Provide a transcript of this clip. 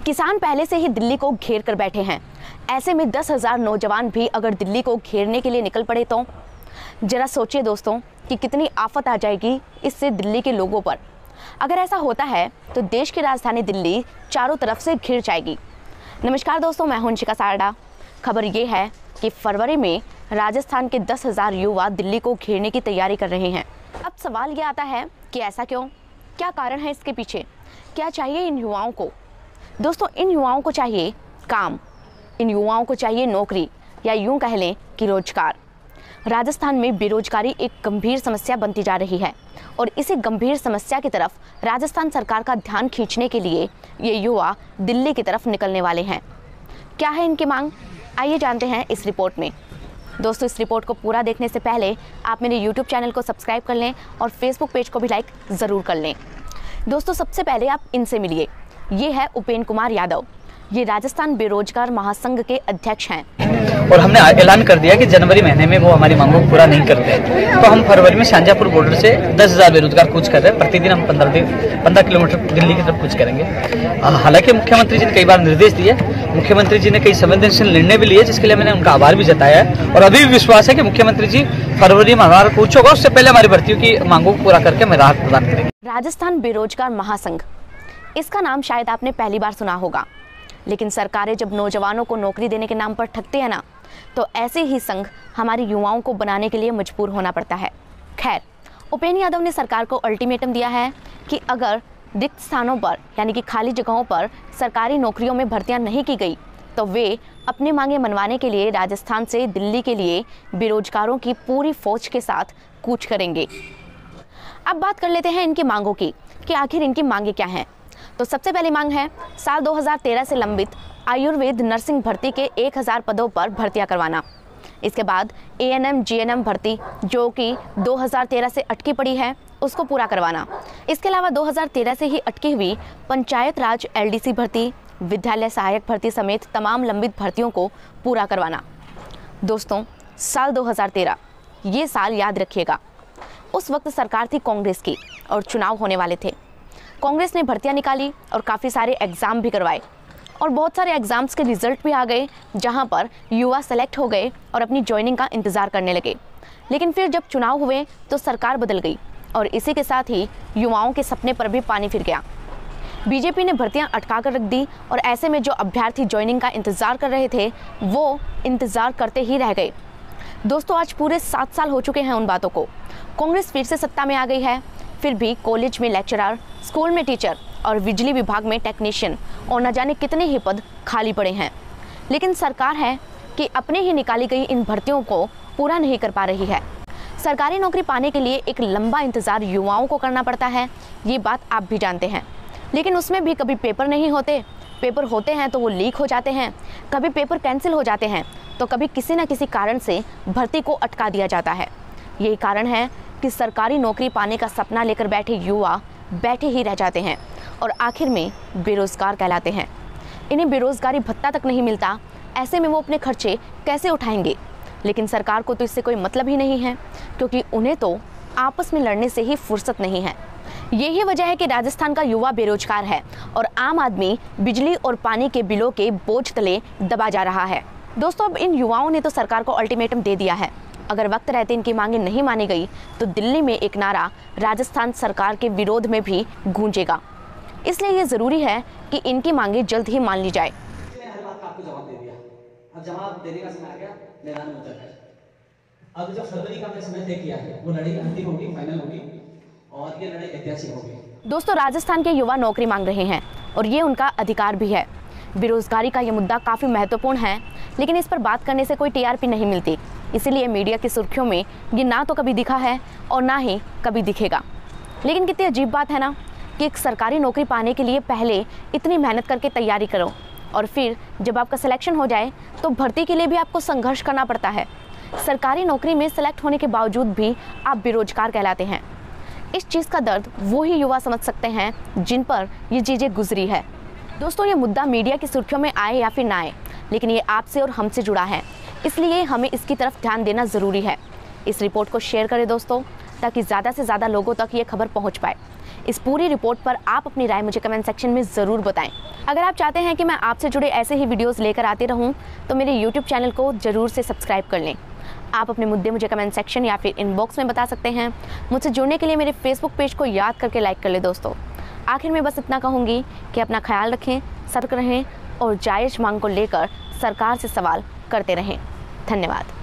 किसान पहले से ही दिल्ली को घेर कर बैठे हैं। ऐसे में 10,000 नौजवान भी अगर दिल्ली को घेरने के लिए निकल पड़े तो जरा सोचिए दोस्तों कि कितनी आफत आ जाएगी इससे दिल्ली के लोगों पर। अगर ऐसा होता है तो देश की राजधानी दिल्ली चारों तरफ से घिर जाएगी। नमस्कार दोस्तों, मैं हूं अंशिका सारडा। खबर ये है कि फरवरी में राजस्थान के 10,000 युवा दिल्ली को घेरने की तैयारी कर रहे हैं। अब सवाल ये आता है कि ऐसा क्यों, क्या कारण है इसके पीछे, क्या चाहिए इन युवाओं को। दोस्तों, इन युवाओं को चाहिए काम, इन युवाओं को चाहिए नौकरी, या यूं कह लें कि रोजगार। राजस्थान में बेरोजगारी एक गंभीर समस्या बनती जा रही है और इसी गंभीर समस्या की तरफ राजस्थान सरकार का ध्यान खींचने के लिए ये युवा दिल्ली की तरफ निकलने वाले हैं। क्या है इनकी मांग, आइए जानते हैं इस रिपोर्ट में। दोस्तों, इस रिपोर्ट को पूरा देखने से पहले आप मेरे YouTube चैनल को सब्सक्राइब कर लें और Facebook पेज को भी लाइक ज़रूर कर लें। दोस्तों, सबसे पहले आप इनसे मिलिए। ये है उपेंद्र कुमार यादव। ये राजस्थान बेरोजगार महासंघ के अध्यक्ष हैं और हमने ऐलान कर दिया कि जनवरी महीने में वो हमारी मांगों को पूरा नहीं करते तो हम फरवरी में शाहजहाँपुर बॉर्डर से 10,000 बेरोजगार कूच कर रहे हैं। प्रतिदिन हम 15 किलोमीटर दिल्ली की तरफ कूच करेंगे। हालांकि मुख्यमंत्री जी ने कई बार निर्देश दिए, मुख्यमंत्री जी ने कई संवेदनशील निर्णय भी लिए, जिसके लिए मैंने उनका आभार भी जताया है और अभी भी विश्वास है कि मुख्यमंत्री जी फरवरी में हमारा कूच होगा, उससे पहले हमारी भर्तियों की मांगों को पूरा करके हमें राहत प्रदान करेंगे। राजस्थान बेरोजगार महासंघ, इसका नाम शायद आपने पहली बार सुना होगा, लेकिन सरकारें जब नौजवानों को नौकरी देने के नाम पर ठगती है ना, तो ऐसे ही संघ हमारे युवाओं को बनाने के लिए मजबूर होना पड़ता है। खैर, उपेंद्र यादव ने सरकार को अल्टीमेटम दिया है कि अगर रिक्त स्थानों पर यानी कि खाली जगहों पर सरकारी नौकरियों में भर्तियां नहीं की गई तो वे अपनी मांगें मनवाने के लिए राजस्थान से दिल्ली के लिए बेरोजगारों की पूरी फौज के साथ कूच करेंगे। अब बात कर लेते हैं इनकी मांगों की कि आखिर इनकी मांगें क्या हैं। तो सबसे पहली मांग है साल 2013 से लंबित आयुर्वेद नर्सिंग भर्ती के 1,000 पदों पर भर्तियां करवाना। इसके बाद ANM GNM भर्ती जो कि 2013 से अटकी पड़ी है, उसको पूरा करवाना। इसके अलावा 2013 से ही अटकी हुई पंचायत राज LDC भर्ती, विद्यालय सहायक भर्ती समेत तमाम लंबित भर्तियों को पूरा करवाना। दोस्तों, साल 2013 ये साल याद रखिएगा। उस वक्त सरकार थी कांग्रेस की और चुनाव होने वाले थे। कांग्रेस ने भर्तियां निकाली और काफ़ी सारे एग्ज़ाम भी करवाए और बहुत सारे एग्ज़ाम्स के रिजल्ट भी आ गए, जहां पर युवा सेलेक्ट हो गए और अपनी ज्वाइनिंग का इंतज़ार करने लगे। लेकिन फिर जब चुनाव हुए तो सरकार बदल गई और इसी के साथ ही युवाओं के सपने पर भी पानी फिर गया। बीजेपी ने भर्तियां अटका कर रख दी और ऐसे में जो अभ्यर्थी ज्वाइनिंग का इंतज़ार कर रहे थे वो इंतज़ार करते ही रह गए। दोस्तों, आज पूरे 7 साल हो चुके हैं उन बातों को। कांग्रेस फिर से सत्ता में आ गई है, फिर भी कॉलेज में लेक्चरर, स्कूल में टीचर और बिजली विभाग में टेक्नीशियन और न जाने कितने ही पद खाली पड़े हैं। लेकिन सरकार है कि अपने ही निकाली गई इन भर्तियों को पूरा नहीं कर पा रही है। सरकारी नौकरी पाने के लिए एक लंबा इंतज़ार युवाओं को करना पड़ता है, ये बात आप भी जानते हैं। लेकिन उसमें भी कभी पेपर नहीं होते, पेपर होते हैं तो वो लीक हो जाते हैं, कभी पेपर कैंसिल हो जाते हैं, तो कभी किसी न किसी कारण से भर्ती को अटका दिया जाता है। यही कारण है कि सरकारी नौकरी पाने का सपना लेकर बैठे युवा बैठे ही रह जाते हैं और आखिर में बेरोजगार कहलाते हैं। इन्हें बेरोजगारी भत्ता तक नहीं मिलता, ऐसे में वो अपने खर्चे कैसे उठाएंगे। लेकिन सरकार को तो इससे कोई मतलब ही नहीं है, क्योंकि उन्हें तो आपस में लड़ने से ही फुर्सत नहीं है। यही वजह है कि राजस्थान का युवा बेरोजगार है और आम आदमी बिजली और पानी के बिलों के बोझ तले दबा जा रहा है। दोस्तों, अब इन युवाओं ने तो सरकार को अल्टीमेटम दे दिया है। अगर वक्त रहते इनकी मांगें नहीं मानी गई तो दिल्ली में एक नारा राजस्थान सरकार के विरोध में भी गूंजेगा। इसलिए ये जरूरी है कि इनकी मांगें जल्द ही मान ली जाए। हर बात का आपको जवाब दे दिया, अब जवाब देने का समय आ गया, मैदान में उतर है। अब जो फरवरी का हमने समय तय किया है वो लड़ाई अंतिम होगी, फाइनल होगी और ये लड़ाई ऐतिहासिक होगी। दोस्तों, राजस्थान के युवा नौकरी मांग रहे हैं और ये उनका अधिकार भी है। बेरोजगारी का ये मुद्दा काफ़ी महत्वपूर्ण है, लेकिन इस पर बात करने से कोई TRP नहीं मिलती। इसीलिए मीडिया की सुर्खियों में ये ना तो कभी दिखा है और ना ही कभी दिखेगा। लेकिन कितनी अजीब बात है ना कि एक सरकारी नौकरी पाने के लिए पहले इतनी मेहनत करके तैयारी करो और फिर जब आपका सिलेक्शन हो जाए तो भर्ती के लिए भी आपको संघर्ष करना पड़ता है। सरकारी नौकरी में सेलेक्ट होने के बावजूद भी आप बेरोजगार कहलाते हैं। इस चीज़ का दर्द वो ही युवा समझ सकते हैं जिन पर ये चीज़ें गुजरी है। दोस्तों, ये मुद्दा मीडिया की सुर्खियों में आए या फिर ना आए, लेकिन ये आपसे और हमसे जुड़ा है, इसलिए हमें इसकी तरफ ध्यान देना ज़रूरी है। इस रिपोर्ट को शेयर करें दोस्तों, ताकि ज़्यादा से ज़्यादा लोगों तक ये खबर पहुंच पाए। इस पूरी रिपोर्ट पर आप अपनी राय मुझे कमेंट सेक्शन में ज़रूर बताएं। अगर आप चाहते हैं कि मैं आपसे जुड़े ऐसे ही वीडियोस लेकर आती रहूं, तो मेरे यूट्यूब चैनल को ज़रूर से सब्सक्राइब कर लें। आप अपने मुद्दे मुझे कमेंट सेक्शन या फिर इनबॉक्स में बता सकते हैं। मुझसे जुड़ने के लिए मेरे फेसबुक पेज को याद करके लाइक कर ले दोस्तों। आखिर में बस इतना कहूँगी कि अपना ख्याल रखें, सतर्क रहें और जायज़ मांग को लेकर सरकार से सवाल करते रहें। धन्यवाद।